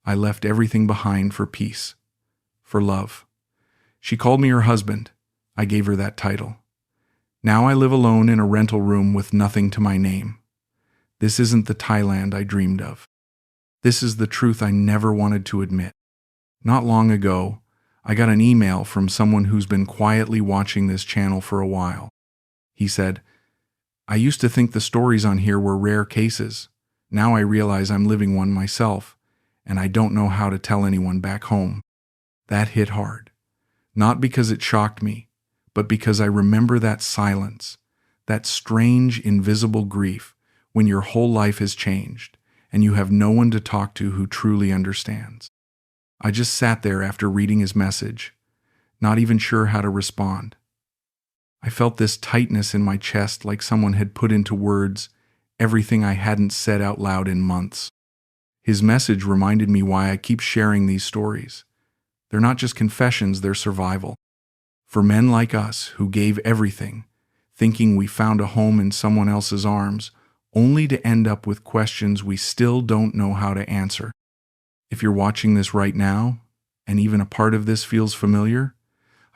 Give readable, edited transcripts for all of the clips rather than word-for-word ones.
I left everything behind for peace, for love. She called me her husband. I gave her that title. Now I live alone in a rental room with nothing to my name. This isn't the Thailand I dreamed of. This is the truth I never wanted to admit. Not long ago, I got an email from someone who's been quietly watching this channel for a while. He said, "I used to think the stories on here were rare cases. Now I realize I'm living one myself, and I don't know how to tell anyone back home." That hit hard. Not because it shocked me, but because I remember that silence, that strange, invisible grief when your whole life has changed and you have no one to talk to who truly understands. I just sat there after reading his message, not even sure how to respond. I felt this tightness in my chest, like someone had put into words everything I hadn't said out loud in months. His message reminded me why I keep sharing these stories. They're not just confessions, they're survival. For men like us who gave everything, thinking we found a home in someone else's arms, only to end up with questions we still don't know how to answer. If you're watching this right now, and even a part of this feels familiar,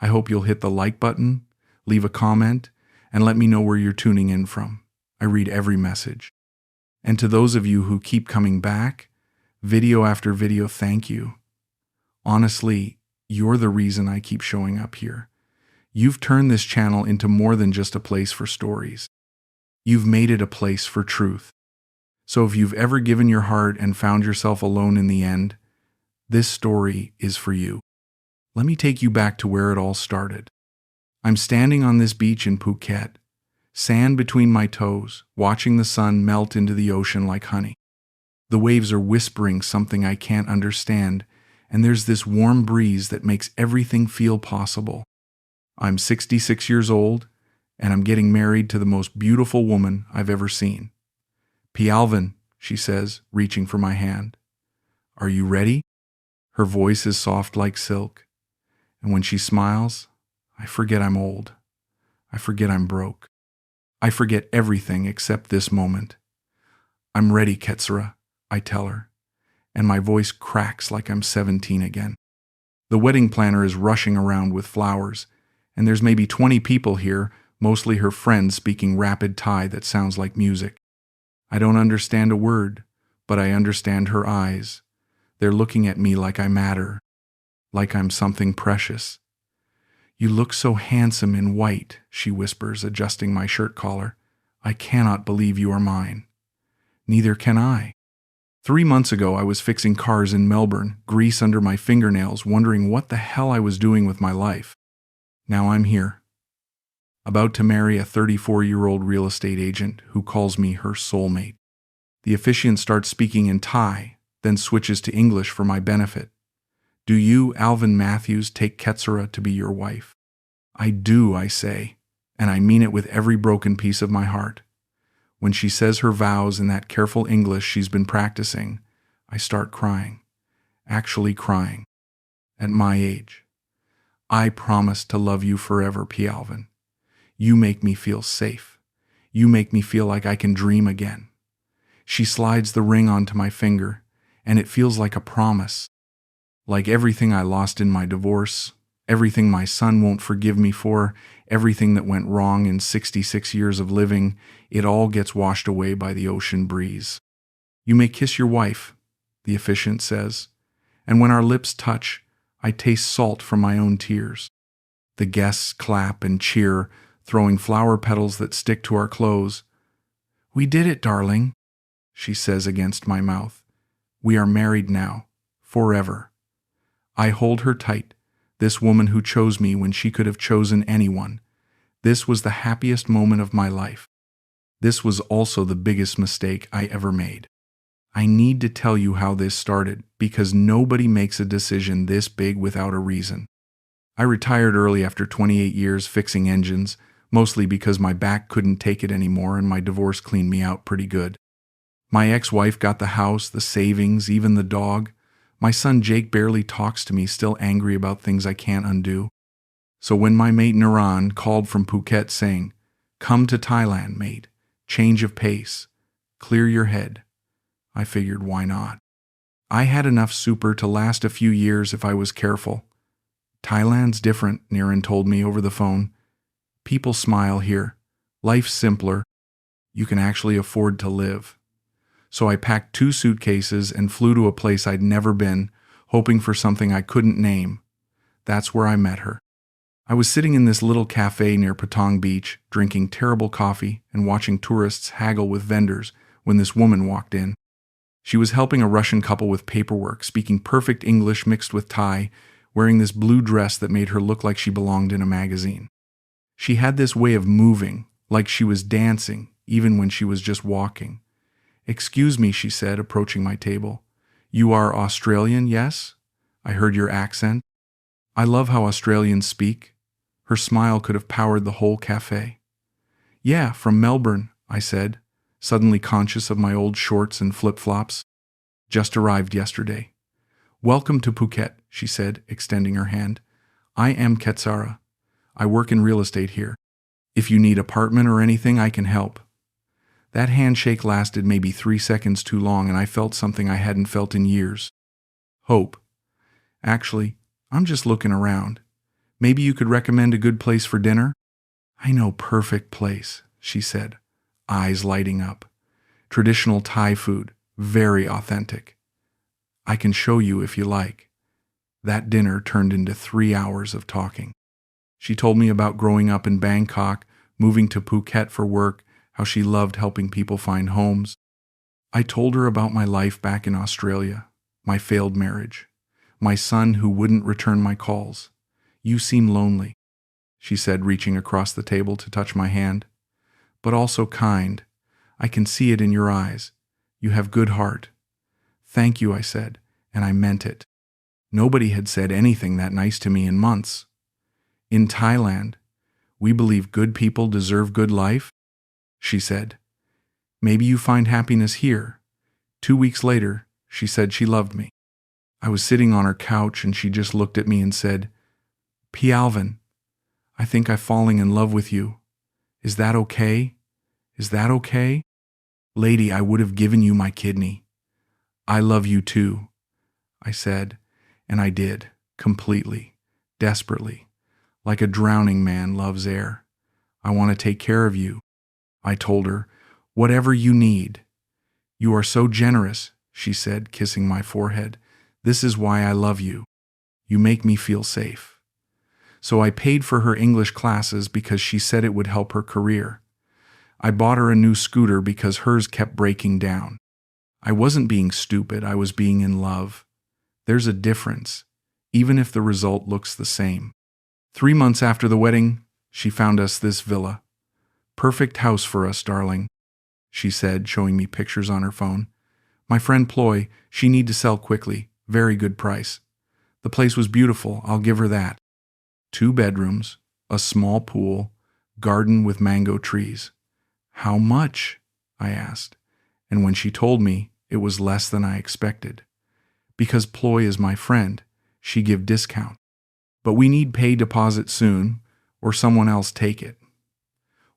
I hope you'll hit the like button, leave a comment, and let me know where you're tuning in from. I read every message. And to those of you who keep coming back, video after video, thank you. Honestly, you're the reason I keep showing up here. You've turned this channel into more than just a place for stories. You've made it a place for truth. So if you've ever given your heart and found yourself alone in the end, this story is for you. Let me take you back to where it all started. I'm standing on this beach in Phuket, sand between my toes, watching the sun melt into the ocean like honey. The waves are whispering something I can't understand, and there's this warm breeze that makes everything feel possible. I'm 66 years old, and I'm getting married to the most beautiful woman I've ever seen. "Alvin," she says, reaching for my hand. "Are you ready?" Her voice is soft like silk, and when she smiles, I forget I'm old. I forget I'm broke. I forget everything except this moment. "I'm ready, Ketsura," I tell her, and my voice cracks like I'm 17 again. The wedding planner is rushing around with flowers, and there's maybe 20 people here, mostly her friends speaking rapid Thai that sounds like music. I don't understand a word, but I understand her eyes. They're looking at me like I matter, like I'm something precious. "You look so handsome in white," she whispers, adjusting my shirt collar. "I cannot believe you are mine." Neither can I. 3 months ago, I was fixing cars in Melbourne, grease under my fingernails, wondering what the hell I was doing with my life. Now I'm here, about to marry a 34-year-old real estate agent who calls me her soulmate. The officiant starts speaking in Thai, then switches to English for my benefit. "Do you, Alvin Matthews, take Ketsura to be your wife?" "I do," I say, and I mean it with every broken piece of my heart. When she says her vows in that careful English she's been practicing, I start crying. Actually crying. At my age. "I promise to love you forever, Alvin. You make me feel safe. You make me feel like I can dream again." She slides the ring onto my finger, and it feels like a promise. Like everything I lost in my divorce, everything my son won't forgive me for, everything that went wrong in 66 years of living, it all gets washed away by the ocean breeze. "You may kiss your wife," the officiant says, and when our lips touch, I taste salt from my own tears. The guests clap and cheer, throwing flower petals that stick to our clothes. "We did it, darling," she says against my mouth. "We are married now, forever." I hold her tight, this woman who chose me when she could have chosen anyone. This was the happiest moment of my life. This was also the biggest mistake I ever made. I need to tell you how this started, because nobody makes a decision this big without a reason. I retired early after 28 years fixing engines, mostly because my back couldn't take it anymore and my divorce cleaned me out pretty good. My ex-wife got the house, the savings, even the dog. My son Jake barely talks to me, still angry about things I can't undo. So when my mate Naran called from Phuket saying, "Come to Thailand, mate. Change of pace. Clear your head," I figured, why not? I had enough super to last a few years if I was careful. Thailand's different, Niran told me over the phone. People smile here. Life's simpler. You can actually afford to live. So I packed 2 suitcases and flew to a place I'd never been, hoping for something I couldn't name. That's where I met her. I was sitting in this little cafe near Patong Beach, drinking terrible coffee and watching tourists haggle with vendors when this woman walked in. She was helping a Russian couple with paperwork, speaking perfect English mixed with Thai, wearing this blue dress that made her look like she belonged in a magazine. She had this way of moving, like she was dancing, even when she was just walking. "Excuse me," she said, approaching my table. "You are Australian, yes? I heard your accent." I love how Australians speak. Her smile could have powered the whole cafe. "Yeah, from Melbourne," I said, suddenly conscious of my old shorts and flip-flops. "Just arrived yesterday." "Welcome to Phuket," she said, extending her hand. "I am Ketsara. I work in real estate here. If you need apartment or anything, I can help." That handshake lasted maybe 3 seconds too long, and I felt something I hadn't felt in years. Hope. "Actually, I'm just looking around. Maybe you could recommend a good place for dinner?" "I know perfect place," she said, eyes lighting up. "Traditional Thai food, very authentic. I can show you if you like." That dinner turned into 3 hours of talking. She told me about growing up in Bangkok, moving to Phuket for work, how she loved helping people find homes. I told her about my life back in Australia, my failed marriage, my son who wouldn't return my calls. "You seem lonely," she said, reaching across the table to touch my hand. "But also kind. I can see it in your eyes. You have good heart." "Thank you," I said, and I meant it. Nobody had said anything that nice to me in months. "In Thailand, we believe good people deserve good life," she said. "Maybe you find happiness here." 2 weeks later, she said she loved me. I was sitting on her couch and she just looked at me and said, "P. Alvin, I think I'm falling in love with you. Is that okay? Is that okay?" "Lady, I would have given you my kidney." "I love you too," I said, and I did, completely, desperately, like a drowning man loves air. "I want to take care of you," I told her, "whatever you need." "You are so generous," she said, kissing my forehead. "This is why I love you. You make me feel safe." So I paid for her English classes because she said it would help her career. I bought her a new scooter because hers kept breaking down. I wasn't being stupid, I was being in love. There's a difference, even if the result looks the same. 3 months after the wedding, she found us this villa. "Perfect house for us, darling," she said, showing me pictures on her phone. "My friend Ploy, she need to sell quickly. Very good price." The place was beautiful, I'll give her that. 2 bedrooms, a small pool, garden with mango trees. "How much?" I asked, and when she told me, it was less than I expected. Because Ploy is my friend, she give discount. "But we need pay deposit soon, or someone else take it."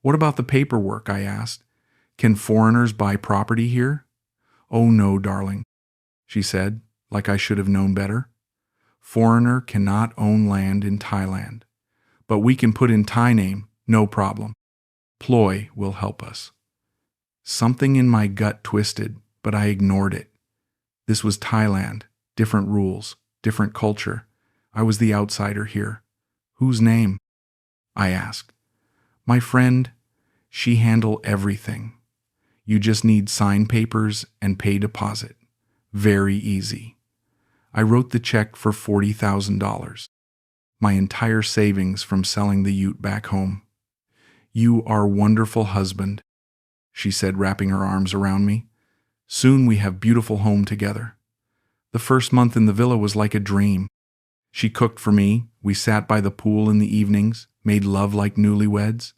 "What about the paperwork?" I asked. "Can foreigners buy property here?" "Oh no, darling," she said, like I should have known better. "Foreigner cannot own land in Thailand. But we can put in Thai name, no problem. Ploy will help us." Something in my gut twisted, but I ignored it. This was Thailand, different rules, different culture. I was the outsider here. "Whose name?" I asked. "My friend, she handle everything. You just need sign papers and pay deposit. Very easy." I wrote the check for $40,000. My entire savings from selling the ute back home. "You are a wonderful husband," she said, wrapping her arms around me. "Soon we have beautiful home together." The first month in the villa was like a dream. She cooked for me, we sat by the pool in the evenings, made love like newlyweds.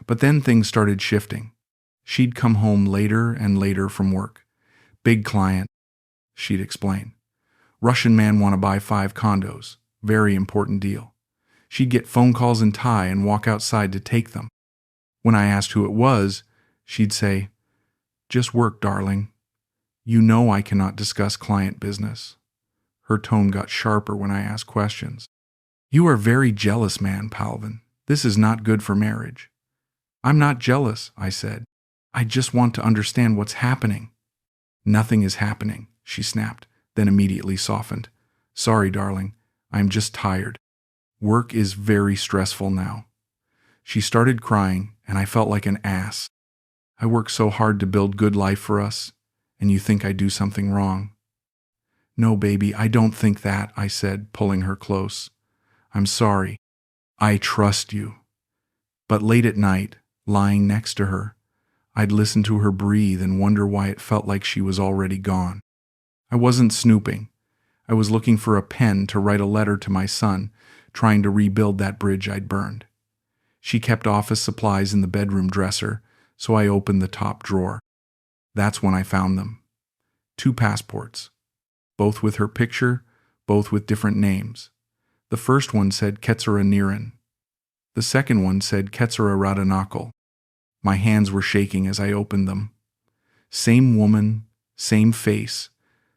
But then things started shifting. She'd come home later and later from work. "Big client," she'd explain. "Russian man want to buy 5 condos. Very important deal." She'd get phone calls in Thai and walk outside to take them. When I asked who it was, she'd say, "Just work, darling." You know I cannot discuss client business. Her tone got sharper when I asked questions. You are very jealous, man, Palvin. This is not good for marriage. I'm not jealous, I said. I just want to understand what's happening. Nothing is happening, she snapped, then immediately softened. Sorry, darling. I'm just tired. Work is very stressful now. She started crying, and I felt like an ass. I work so hard to build good life for us, and you think I do something wrong. No, baby, I don't think that, I said, pulling her close. I'm sorry. I trust you. But late at night, lying next to her, I'd listen to her breathe and wonder why it felt like she was already gone. I wasn't snooping. I was looking for a pen to write a letter to my son, trying to rebuild that bridge I'd burned. She kept office supplies in the bedroom dresser, so I opened the top drawer. That's when I found them. 2 passports. Both with her picture, both with different names. The first one said Ketsara Niran. The second one said Ketsara Radhanakal. My hands were shaking as I opened them. Same woman, same face,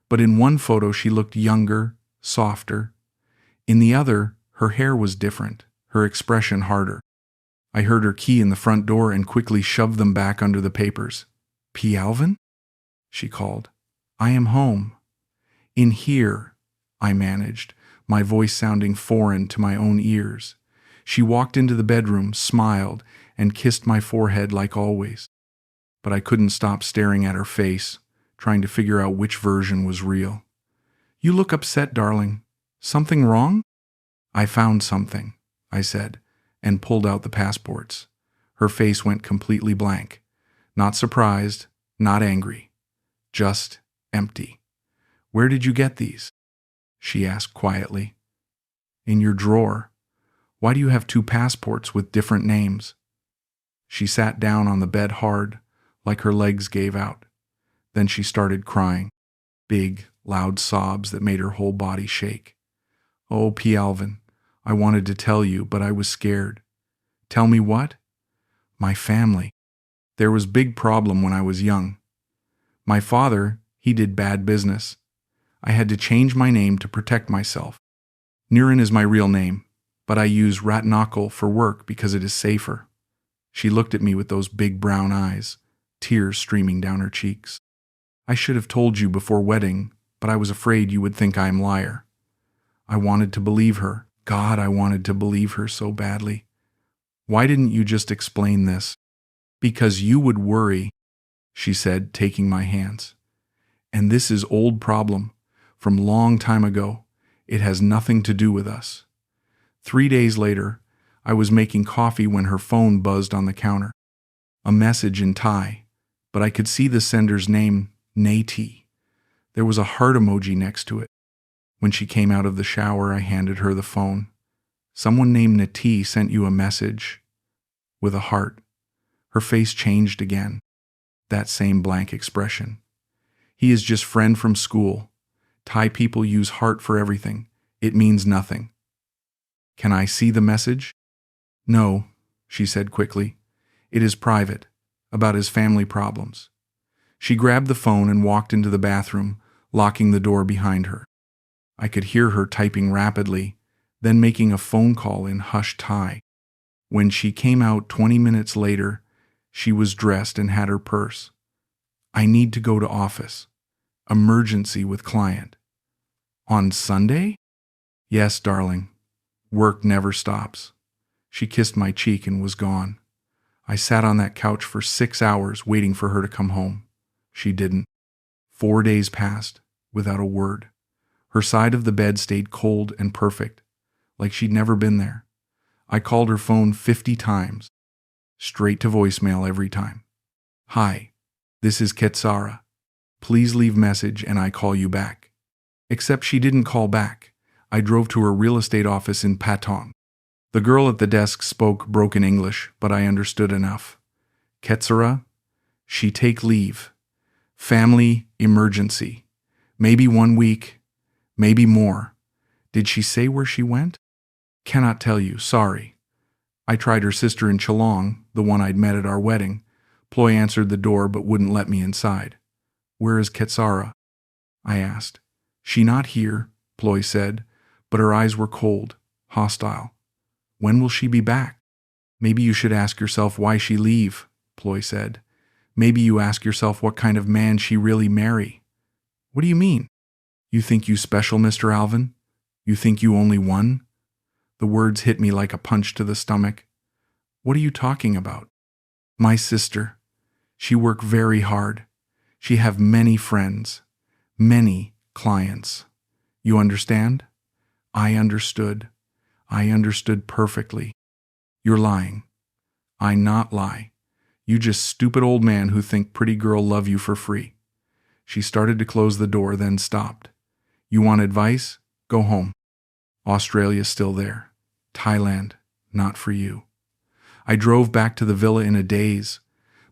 but in one photo she looked younger, softer. In the other, her hair was different, her expression harder. I heard her key in the front door and quickly shoved them back under the papers. P. Alvin? She called. I am home. In here, I managed, my voice sounding foreign to my own ears. She walked into the bedroom, smiled, and kissed my forehead like always. But I couldn't stop staring at her face, trying to figure out which version was real. You look upset, darling. Something wrong? I found something, I said, and pulled out the passports. Her face went completely blank. Not surprised, not angry. Just empty. Where did you get these? She asked quietly. In your drawer. Why do you have 2 passports with different names? She sat down on the bed hard, like her legs gave out. Then she started crying. Big, loud sobs that made her whole body shake. Oh, P. Alvin, I wanted to tell you, but I was scared. Tell me what? My family. There was big problem when I was young. My father, he did bad business. I had to change my name to protect myself. Niran is my real name, but I use Ratnakal for work because it is safer. She looked at me with those big brown eyes, tears streaming down her cheeks. I should have told you before wedding, but I was afraid you would think I am liar. I wanted to believe her. God, I wanted to believe her so badly. Why didn't you just explain this? Because you would worry, she said, taking my hands. And this is old problem, from long time ago. It has nothing to do with us. 3 days later, I was making coffee when her phone buzzed on the counter. A message in Thai, but I could see the sender's name, Nati. There was a heart emoji next to it. When she came out of the shower, I handed her the phone. Someone named Nati sent you a message with a heart. Her face changed again. That same blank expression. He is just friend from school. Thai people use heart for everything. It means nothing. Can I see the message? No, she said quickly. It is private, about his family problems. She grabbed the phone and walked into the bathroom, locking the door behind her. I could hear her typing rapidly, then making a phone call in hushed Thai. When she came out 20 minutes later, she was dressed and had her purse. I need to go to office. Emergency with client. On Sunday? Yes, darling. Work never stops. She kissed my cheek and was gone. I sat on that couch for 6 hours waiting for her to come home. She didn't. 4 days passed without a word. Her side of the bed stayed cold and perfect, like she'd never been there. I called her phone 50 times, straight to voicemail every time. Hi, this is Ketsara. Please leave message and I call you back. Except she didn't call back. I drove to her real estate office in Patong. The girl at the desk spoke broken English, but I understood enough. Ketsara, she take leave. Family emergency. Maybe 1 week, maybe more. Did she say where she went? Cannot tell you, sorry. I tried her sister in Geelong, the one I'd met at our wedding. Ploy answered the door but wouldn't let me inside. Where is Ketsara? I asked. She not here, Ploy said, but her eyes were cold, hostile. When will she be back? Maybe you should ask yourself why she leave, Ploy said. Maybe you ask yourself what kind of man she really marry. What do you mean? You think you special, Mr. Alvin? You think you only one? The words hit me like a punch to the stomach. What are you talking about? My sister. She work very hard. She have many friends. Many clients. You understand? I understood. I understood perfectly. You're lying. I not lie. You just stupid old man who think pretty girl love you for free. She started to close the door, then stopped. You want advice? Go home. Australia's still there. Thailand, not for you. I drove back to the villa in a daze,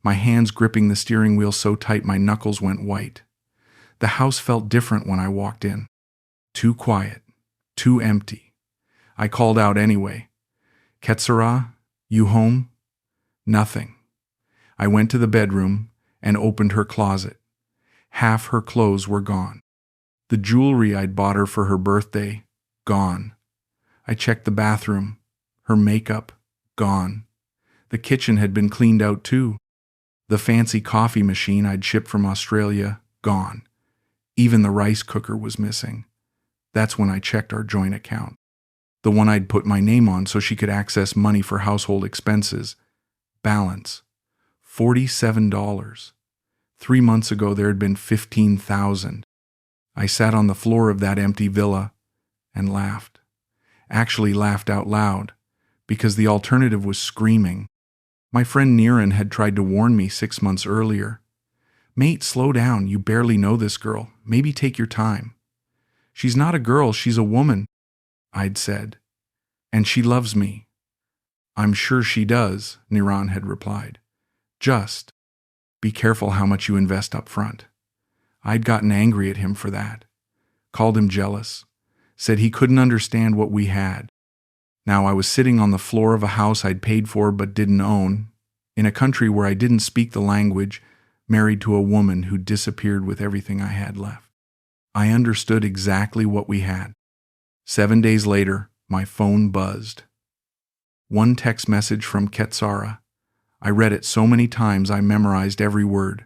my hands gripping the steering wheel so tight my knuckles went white. The house felt different when I walked in. Too quiet, too empty. I called out anyway. Ketsara, you home? Nothing. I went to the bedroom and opened her closet. Half her clothes were gone. The jewelry I'd bought her for her birthday, gone. I checked the bathroom. Her makeup, gone. The kitchen had been cleaned out too. The fancy coffee machine I'd shipped from Australia, gone. Even the rice cooker was missing. That's when I checked our joint account. The one I'd put my name on so she could access money for household expenses. Balance. $47. 3 months ago there had been $15,000. I sat on the floor of that empty villa and laughed. Actually laughed out loud, because the alternative was screaming. My friend Niran had tried to warn me 6 months earlier. Mate, slow down, you barely know this girl. Maybe take your time. She's not a girl, she's a woman, I'd said. And she loves me. I'm sure she does, Niran had replied. Just be careful how much you invest up front. I'd gotten angry at him for that. Called him jealous. Said he couldn't understand what we had. Now I was sitting on the floor of a house I'd paid for but didn't own, in a country where I didn't speak the language, married to a woman who disappeared with everything I had left. I understood exactly what we had. 7 days later, my phone buzzed. One text message from Ketsara. I read it so many times I memorized every word.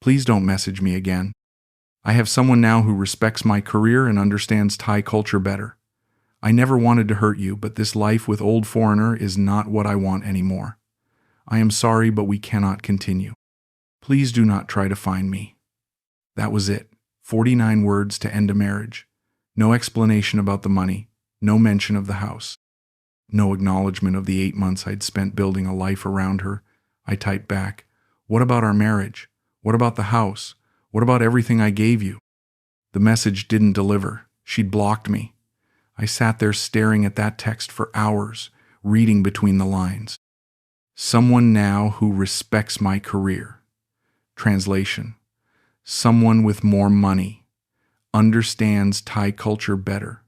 Please don't message me again. I have someone now who respects my career and understands Thai culture better. I never wanted to hurt you, but this life with old foreigner is not what I want anymore. I am sorry, but we cannot continue. Please do not try to find me. That was it. 49 words to end a marriage. No explanation about the money. No mention of the house. No acknowledgement of the 8 months I'd spent building a life around her. I typed back, what about our marriage? What about the house? What about everything I gave you? The message didn't deliver. She'd blocked me. I sat there staring at that text for hours, reading between the lines. Someone now who respects my career. Translation. Someone with more money. Understands Thai culture better.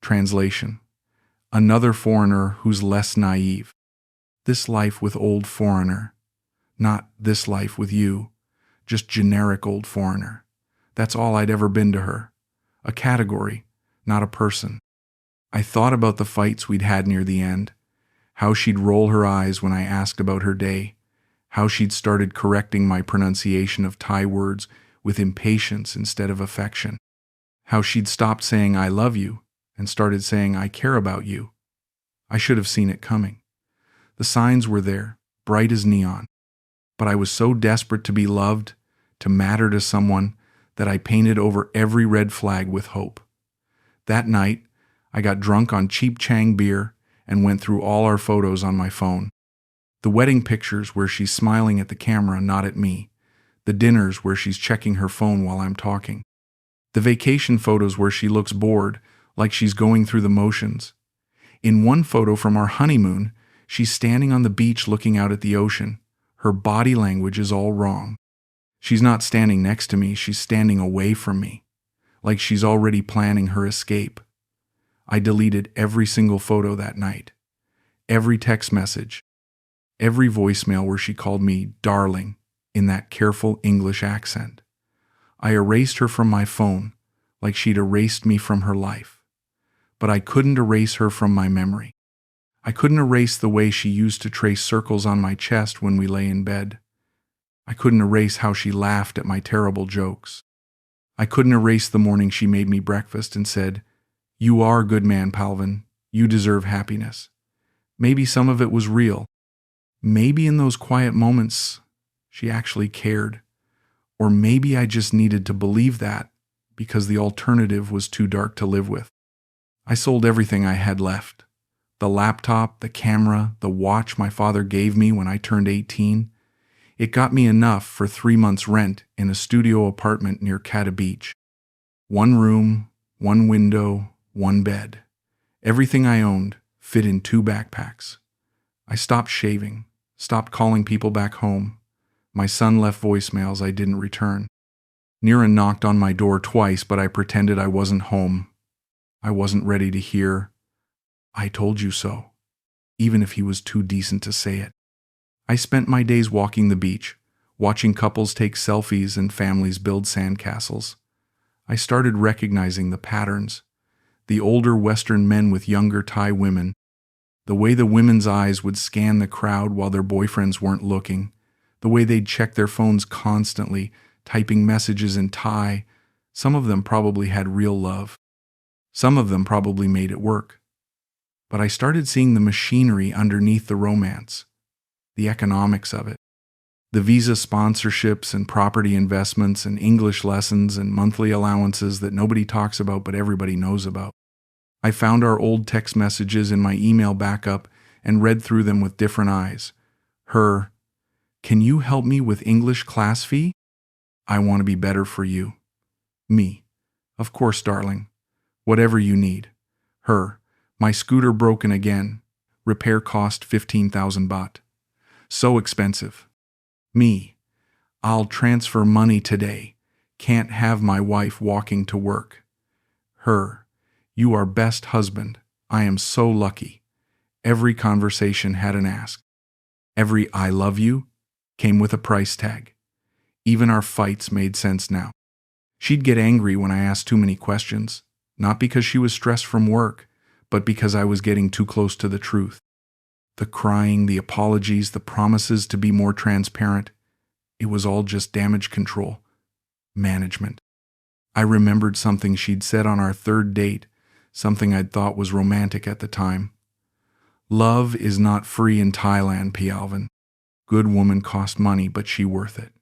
Translation. Another foreigner who's less naive. This life with old foreigner. Not this life with you. Just generic old foreigner. That's all I'd ever been to her. A category, not a person. I thought about the fights we'd had near the end, how she'd roll her eyes when I asked about her day, how she'd started correcting my pronunciation of Thai words with impatience instead of affection, how she'd stopped saying I love you and started saying I care about you. I should have seen it coming. The signs were there, bright as neon, but I was so desperate to be loved, to matter to someone, that I painted over every red flag with hope. That night, I got drunk on cheap Chang beer and went through all our photos on my phone. The wedding pictures where she's smiling at the camera, not at me. The dinners where she's checking her phone while I'm talking. The vacation photos where she looks bored, like she's going through the motions. In one photo from our honeymoon, she's standing on the beach looking out at the ocean. Her body language is all wrong. She's not standing next to me, she's standing away from me, like she's already planning her escape. I deleted every single photo that night, every text message, every voicemail where she called me darling in that careful English accent. I erased her from my phone, like she'd erased me from her life. But I couldn't erase her from my memory. I couldn't erase the way she used to trace circles on my chest when we lay in bed. I couldn't erase how she laughed at my terrible jokes. I couldn't erase the morning she made me breakfast and said, "You are a good man, Palvin. You deserve happiness." Maybe some of it was real. Maybe in those quiet moments, she actually cared. Or maybe I just needed to believe that because the alternative was too dark to live with. I sold everything I had left. The laptop, the camera, the watch my father gave me when I turned 18. It got me enough for 3 months' rent in a studio apartment near Cata Beach. 1 room, 1 window, 1 bed. Everything I owned fit in 2 backpacks. I stopped shaving, stopped calling people back home. My son left voicemails I didn't return. Nira knocked on my door twice, but I pretended I wasn't home. I wasn't ready to hear, "I told you so," even if he was too decent to say it. I spent my days walking the beach, watching couples take selfies and families build sandcastles. I started recognizing the patterns. The older Western men with younger Thai women, the way the women's eyes would scan the crowd while their boyfriends weren't looking, the way they'd check their phones constantly, typing messages in Thai. Some of them probably had real love. Some of them probably made it work. But I started seeing the machinery underneath the romance, the economics of it. The visa sponsorships and property investments and English lessons and monthly allowances that nobody talks about but everybody knows about. I found our old text messages in my email backup and read through them with different eyes. Her, "Can you help me with English class fee? I want to be better for you." Me, "Of course, darling. Whatever you need." Her, "My scooter broken again. Repair cost 15,000 baht. So expensive." Me, "I'll transfer money today. Can't have my wife walking to work." Her, "You are best husband. I am so lucky." Every conversation had an ask. Every "I love you" came with a price tag. Even our fights made sense now. She'd get angry when I asked too many questions, not because she was stressed from work, but because I was getting too close to the truth. The crying, the apologies, the promises to be more transparent, it was all just damage control, management. I remembered something she'd said on our 3rd date, something I'd thought was romantic at the time. "Love is not free in Thailand, P. Alvin. Good woman cost money, but she worth it."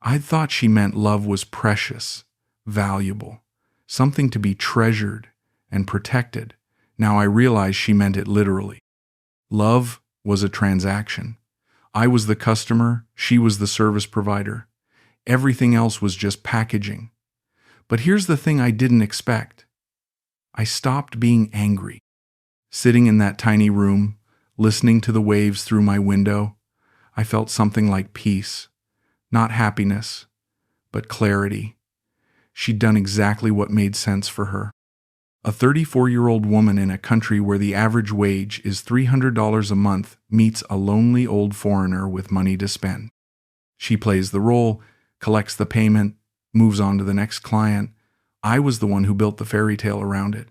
I'd thought she meant love was precious, valuable, something to be treasured and protected. Now I realized she meant it literally. Love was a transaction. I was the customer, she was the service provider. Everything else was just packaging. But here's the thing I didn't expect. I stopped being angry. Sitting in that tiny room, listening to the waves through my window, I felt something like peace. Not happiness, but clarity. She'd done exactly what made sense for her. A 34-year-old woman in a country where the average wage is $300 a month meets a lonely old foreigner with money to spend. She plays the role, collects the payment, moves on to the next client. I was the one who built the fairy tale around it.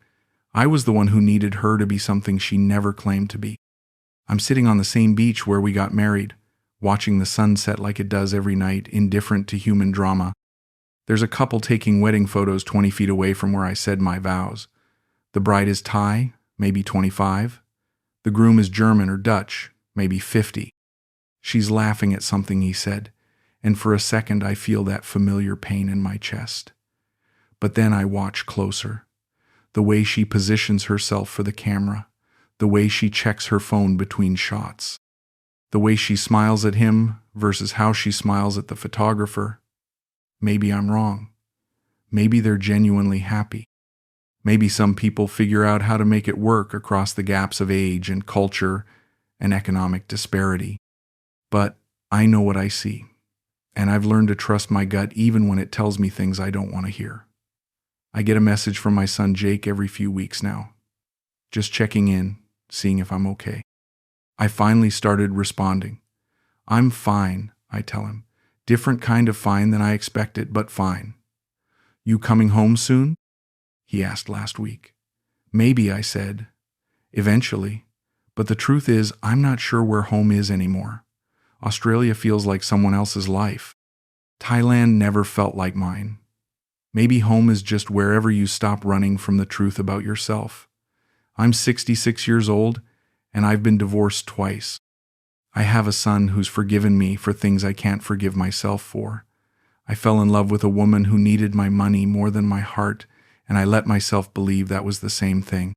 I was the one who needed her to be something she never claimed to be. I'm sitting on the same beach where we got married, watching the sun set like it does every night, indifferent to human drama. There's a couple taking wedding photos 20 feet away from where I said my vows. The bride is Thai, maybe 25. The groom is German or Dutch, maybe 50. She's laughing at something he said, and for a second I feel that familiar pain in my chest. But then I watch closer. The way she positions herself for the camera, the way she checks her phone between shots, the way she smiles at him versus how she smiles at the photographer. Maybe I'm wrong. Maybe they're genuinely happy. Maybe some people figure out how to make it work across the gaps of age and culture and economic disparity. But I know what I see, and I've learned to trust my gut even when it tells me things I don't want to hear. I get a message from my son Jake every few weeks now, just checking in, seeing if I'm okay. I finally started responding. "I'm fine," I tell him. Different kind of fine than I expected, but fine. You coming home soon? He asked last week. Maybe, I said. Eventually. But the truth is, I'm not sure where home is anymore. Australia feels like someone else's life. Thailand never felt like mine. Maybe home is just wherever you stop running from the truth about yourself. I'm 66 years old, and I've been divorced twice. I have a son who's forgiven me for things I can't forgive myself for. I fell in love with a woman who needed my money more than my heart, and I let myself believe that was the same thing.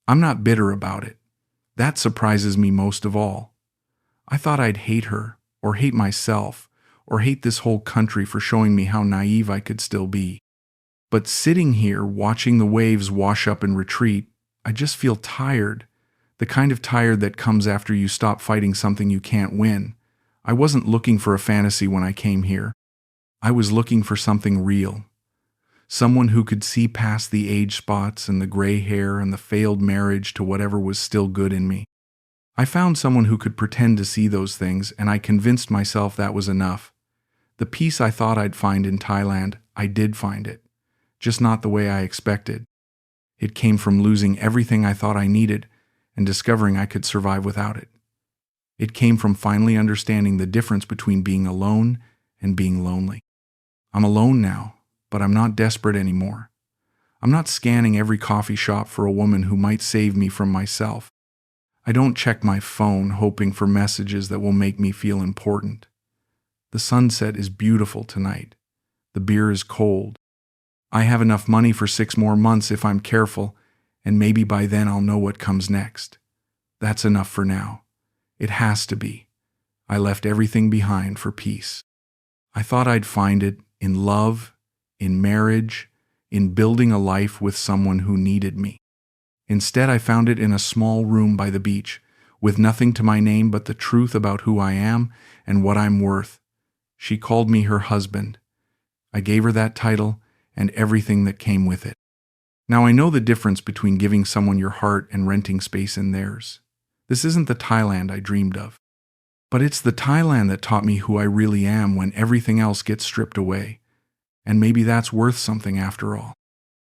I'm not bitter about it. That surprises me most of all. I thought I'd hate her, or hate myself, or hate this whole country for showing me how naive I could still be. But sitting here, watching the waves wash up and retreat, I just feel tired. The kind of tired that comes after you stop fighting something you can't win. I wasn't looking for a fantasy when I came here. I was looking for something real. Someone who could see past the age spots and the gray hair and the failed marriage to whatever was still good in me. I found someone who could pretend to see those things, and I convinced myself that was enough. The peace I thought I'd find in Thailand, I did find it. Just not the way I expected. It came from losing everything I thought I needed and discovering I could survive without it. It came from finally understanding the difference between being alone and being lonely. I'm alone now, but I'm not desperate anymore. I'm not scanning every coffee shop for a woman who might save me from myself. I don't check my phone hoping for messages that will make me feel important. The sunset is beautiful tonight. The beer is cold. I have enough money for 6 more months if I'm careful, and maybe by then I'll know what comes next. That's enough for now. It has to be. I left everything behind for peace. I thought I'd find it in love, in marriage, in building a life with someone who needed me. Instead, I found it in a small room by the beach, with nothing to my name but the truth about who I am and what I'm worth. She called me her husband. I gave her that title and everything that came with it. Now I know the difference between giving someone your heart and renting space in theirs. This isn't the Thailand I dreamed of. But it's the Thailand that taught me who I really am when everything else gets stripped away. And maybe that's worth something after all.